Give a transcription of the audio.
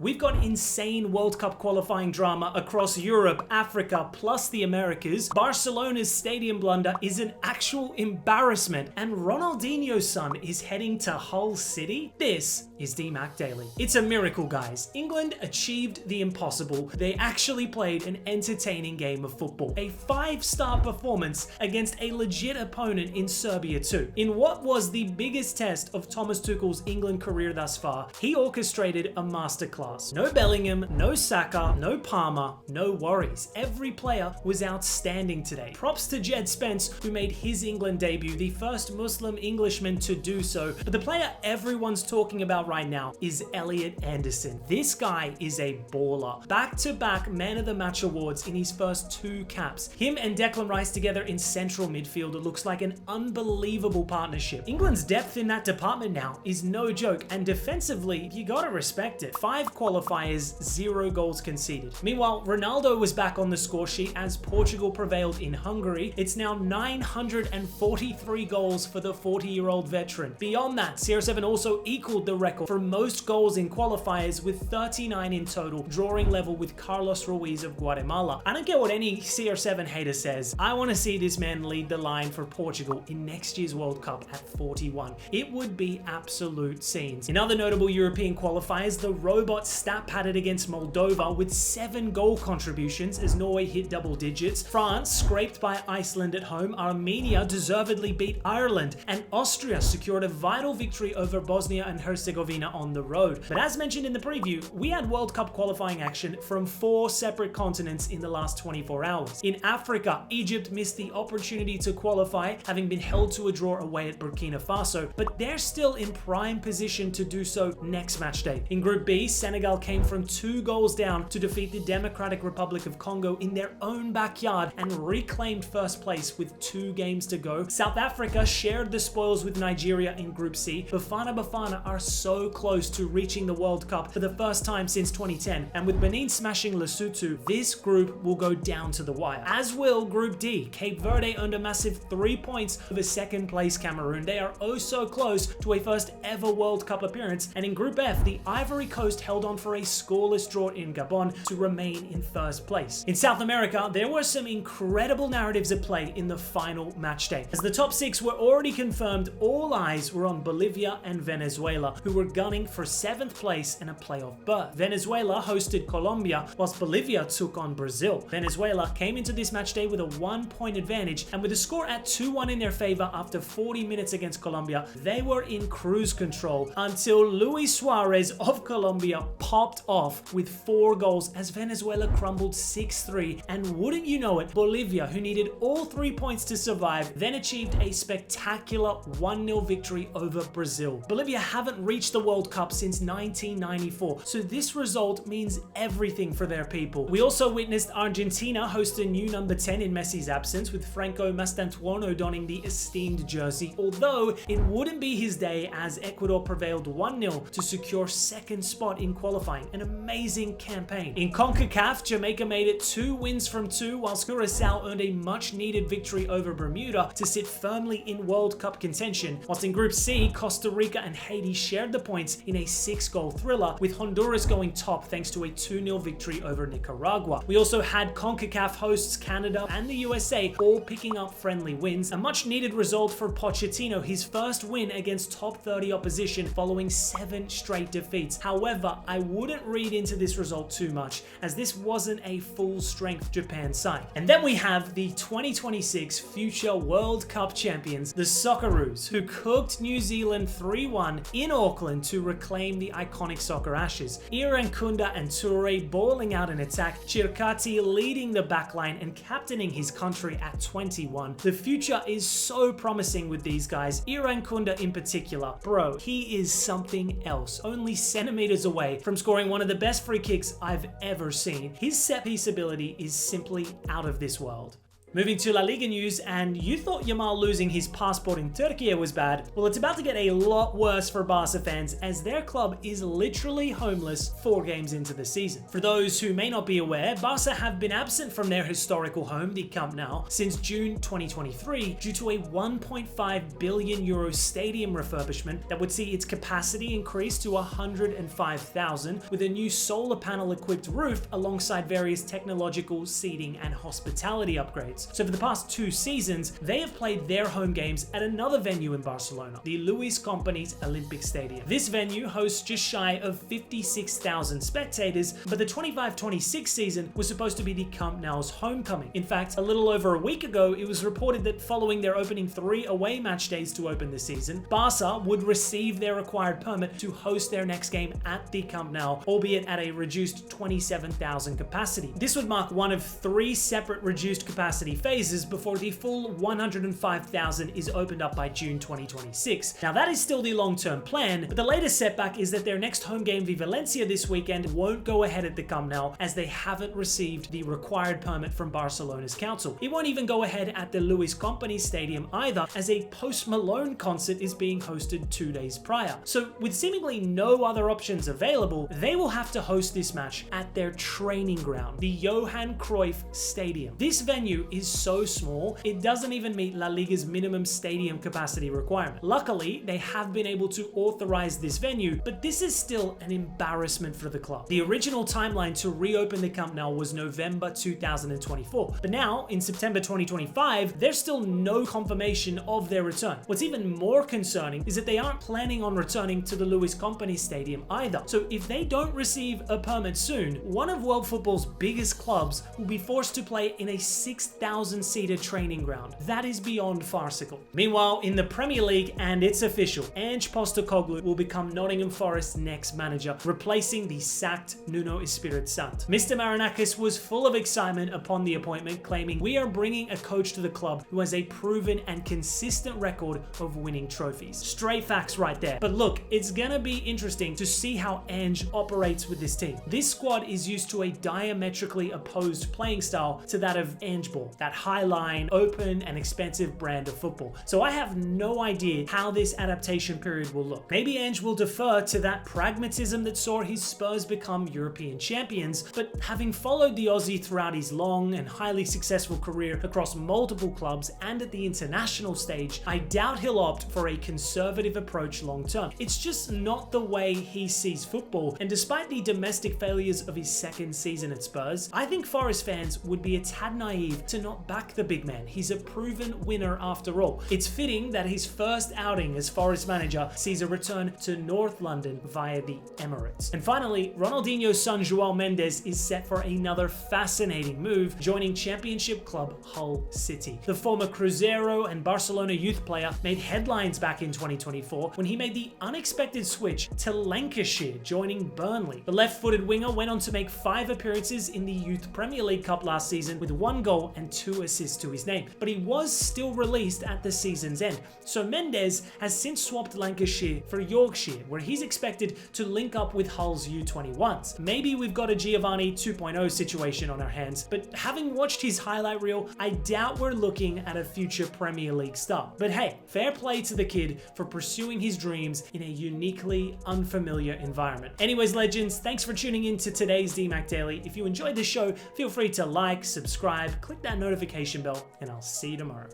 We've got insane World Cup qualifying drama across Europe, Africa, plus the Americas. Barcelona's stadium blunder is an actual embarrassment, and Ronaldinho's son is heading to Hull City. This is DMAC Daily. It's a miracle, guys. England achieved the impossible. They actually played an entertaining game of football. A 5-star performance against a legit opponent in Serbia too. In what was the biggest test of Thomas Tuchel's England career thus far, he orchestrated a masterclass. No Bellingham, no SAGA, no Palmer, no worries. Every player was outstanding today. Props to Jed Spence, who made his England debut, the first Muslim Englishman to do so. But the player everyone's talking about right now is Elliot Anderson. This guy is a baller. Back-to-back Man of the Match awards in his first 2 caps. Him and Declan Rice together in central midfield looks like an unbelievable partnership. England's depth in that department now is no joke, and defensively, you gotta respect it. 5 qualifiers, 0 goals conceded. Meanwhile, Ronaldo was back on the score sheet as Portugal prevailed in Hungary. It's now 943 goals for the 40-year-old veteran. Beyond that, CR7 also equaled the record for most goals in qualifiers with 39 in total, drawing level with Carlos Ruiz of Guatemala. I don't care what any CR7 hater says. I want to see this man lead the line for Portugal in next year's World Cup at 41. It would be absolute scenes. In other notable European qualifiers, the robot stat padded against Moldova with 7 goal contributions as Norway hit double digits. France scraped by Iceland at home. Armenia deservedly beat Ireland, and Austria secured a vital victory over Bosnia and Herzegovina on the road. But as mentioned in the preview, we had World Cup qualifying action from 4 separate continents in the last 24 hours. In Africa, Egypt missed the opportunity to qualify, having been held to a draw away at Burkina Faso, but they're still in prime position to do so next match day. In Group B, Senegal came from 2 goals down to defeat the Democratic Republic of Congo in their own backyard and reclaimed first place with 2 games to go. South Africa shared the spoils with Nigeria in Group C. Bafana are so close to reaching the World Cup for the first time since 2010, and with Benin smashing Lesotho, this group will go down to the wire. As will Group D. Cape Verde earned a massive 3 points over second place Cameroon. They are oh so close to a first ever World Cup appearance, and in Group F, the Ivory Coast held on for a scoreless draw in Gabon to remain in first place. In South America, there were some incredible narratives at play in the final match day. As the top 6 were already confirmed, all eyes were on Bolivia and Venezuela, who were gunning for 7th place and a playoff berth. Venezuela hosted Colombia, whilst Bolivia took on Brazil. Venezuela came into this match day with a 1-point advantage, and with the score at 2-1 in their favor after 40 minutes against Colombia, they were in cruise control until Luis Suarez of Colombia popped off with 4 goals as Venezuela crumbled 6-3, and wouldn't you know it, Bolivia, who needed all 3 points to survive, then achieved a spectacular 1-0 victory over Brazil. Bolivia haven't reached the World Cup since 1994, so this result means everything for their people. We also witnessed Argentina host a new number 10 in Messi's absence, with Franco Mastantuono donning the esteemed jersey, although it wouldn't be his day as Ecuador prevailed 1-0 to secure 2nd spot in qualifying. An amazing campaign. In CONCACAF, Jamaica made it 2 wins from 2, whilst Curacao earned a much-needed victory over Bermuda to sit firmly in World Cup contention, whilst in Group C, Costa Rica and Haiti shared the points in a 6-goal thriller, with Honduras going top thanks to a 2-0 victory over Nicaragua. We also had CONCACAF hosts Canada and the USA all picking up friendly wins, a much-needed result for Pochettino, his first win against top 30 opposition following 7 straight defeats. However, I wouldn't read into this result too much, as this wasn't a full-strength Japan side. And then we have the 2026 future World Cup champions, the Socceroos, who cooked New Zealand 3-1 in Auckland to reclaim the iconic soccer ashes. Irankunda and Toure bawling out an attack, Chirkati leading the backline and captaining his country at 21. The future is so promising with these guys. Irankunda in particular, bro, he is something else, only centimeters away from scoring one of the best free kicks I've ever seen. His set piece ability is simply out of this world. Moving to La Liga news, and you thought Yamal losing his passport in Turkey was bad? Well, it's about to get a lot worse for Barca fans as their club is literally homeless 4 games into the season. For those who may not be aware, Barca have been absent from their historical home, the Camp Nou, since June 2023 due to a 1.5 billion euro stadium refurbishment that would see its capacity increase to 105,000 with a new solar panel equipped roof alongside various technological, seating and hospitality upgrades. So for the past 2 seasons, they have played their home games at another venue in Barcelona, the Luis Companys Olympic Stadium. This venue hosts just shy of 56,000 spectators, but the 25-26 season was supposed to be the Camp Nou's homecoming. In fact, a little over a week ago, it was reported that following their opening 3 away match days to open the season, Barca would receive their required permit to host their next game at the Camp Nou, albeit at a reduced 27,000 capacity. This would mark one of 3 separate reduced capacity phases before the full 105,000 is opened up by June 2026. Now that is still the long-term plan, but the latest setback is that their next home game v Valencia this weekend won't go ahead at the Camp Nou as they haven't received the required permit from Barcelona's council. It won't even go ahead at the Luis Companys Stadium either, as a Post Malone concert is being hosted 2 days prior. So with seemingly no other options available, they will have to host this match at their training ground, the Johan Cruyff Stadium. This venue is so small, it doesn't even meet La Liga's minimum stadium capacity requirement. Luckily, they have been able to authorize this venue, but this is still an embarrassment for the club. The original timeline to reopen the Camp Nou was November 2024, but now, in September 2025, there's still no confirmation of their return. What's even more concerning is that they aren't planning on returning to the Luis Companys Stadium either. So if they don't receive a permit soon, one of world football's biggest clubs will be forced to play in a 6,000-seated training ground. That is beyond farcical. Meanwhile, in the Premier League, and it's official, Ange Postecoglou will become Nottingham Forest's next manager, replacing the sacked Nuno Espirito Santo. Mr. Marinakis was full of excitement upon the appointment, claiming, "We are bringing a coach to the club who has a proven and consistent record of winning trophies." Straight facts right there. But look, it's gonna be interesting to see how Ange operates with this team. This squad is used to a diametrically opposed playing style to that of Ange ball, that high line, open and expensive brand of football. So I have no idea how this adaptation period will look. Maybe Ange will defer to that pragmatism that saw his Spurs become European champions, but having followed the Aussie throughout his long and highly successful career across multiple clubs and at the international stage, I doubt he'll opt for a conservative approach long term. It's just not the way he sees football, and despite the domestic failures of his second season at Spurs, I think Forest fans would be a tad naive to not back the big man. He's a proven winner after all. It's fitting that his first outing as Forest manager sees a return to North London via the Emirates. And finally, Ronaldinho's son João Mendes is set for another fascinating move, joining championship club Hull City. The former Cruzeiro and Barcelona youth player made headlines back in 2024 when he made the unexpected switch to Lancashire, joining Burnley. The left-footed winger went on to make 5 appearances in the Youth Premier League Cup last season with 1 goal and 2 assists to his name, but he was still released at the season's end. So Mendes has since swapped Lancashire for Yorkshire, where he's expected to link up with Hull's U21s. Maybe we've got a Giovanni 2.0 situation on our hands, but having watched his highlight reel, I doubt we're looking at a future Premier League star. But hey, fair play to the kid for pursuing his dreams in a uniquely unfamiliar environment. Anyways, legends, thanks for tuning in to today's DMAC Daily. If you enjoyed the show, feel free to like, subscribe, click that notification bell, and I'll see you tomorrow.